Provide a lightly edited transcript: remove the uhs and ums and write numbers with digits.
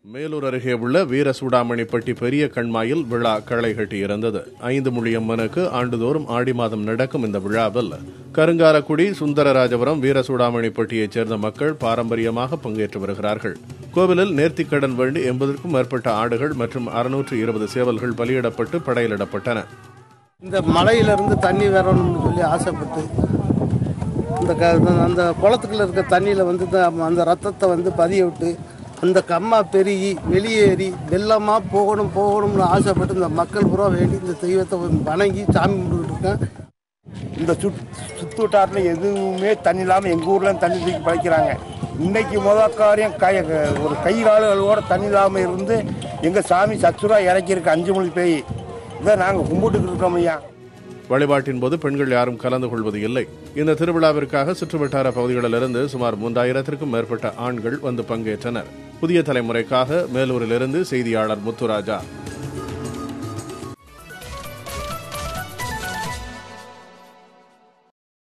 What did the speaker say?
மேலூர் அருகே உள்ள வீரசூடாமணிப்பட்டி பெரிய கண்மாயில் விழா களை கட்டியிருந்தது. 5 முழியம்மனுக்கு ஆண்டுதோறும் ஆடி மாதம் நடக்கும் இந்த விழாவில் கருங்காரக்குடி, சுந்தரராஜபுரம், வீரசூடாமணிப்பட்டியைச் சேர்ந்த மக்கள் பாரம்பரியமாக பங்கேற்று வருகிறார்கள். கோவிலில் நேர்த்திக்கடன் வேண்டி 80க்கும் மேற்பட்ட ஆடுகள் மற்றும் 620 சேவல்கள் பலியிடப்பட்டு படையிலிடப்பட்டன. இந்த மலையிலிருந்து தண்ணி வரணும்னு சொல்லி ஆசைப்பட்டு அந்த குளத்துக்குள்ள இருக்க தண்ணியில அந்த ரத்தத்தை பதிய விட்டு அந்த கம்மா பெருகி வெளியேறி வெள்ளமா போகணும்னு ஆசைப்பட்டு இந்த மக்கள் பூரா வேண்டி இந்த தெய்வத்தை வணங்கி சாமி கும்பிட்டு இருக்கேன். இந்த சுத்து வட்டாரத்தில் எதுவுமே தண்ணி இல்லாமல் எங்கள் ஊரில் தண்ணி தூக்கி பழிக்கிறாங்க. இன்னைக்கு முதல் காரியம் ஒரு கை கால்களோட தண்ணி இல்லாமல் இருந்து எங்கள் சாமி சச்சுரா இறக்கியிருக்கு 5 மொழி பேய். இதை நாங்கள் கும்பிட்டுக்கிட்டு இருக்கோம் ஐயா. வழிபாட்டின் போது பெண்கள் யாரும் கலந்து கொள்வது இல்லை. இந்த திருவிழாவிற்காக சுற்றுவட்டார பகுதிகளிலிருந்து சுமார் 3000க்கும் மேற்பட்ட ஆண்கள் வந்து பங்கேற்றனர். புதிய தலைமுறைக்காக மேலூரிலிருந்து செய்தியாளர் முத்துராஜா.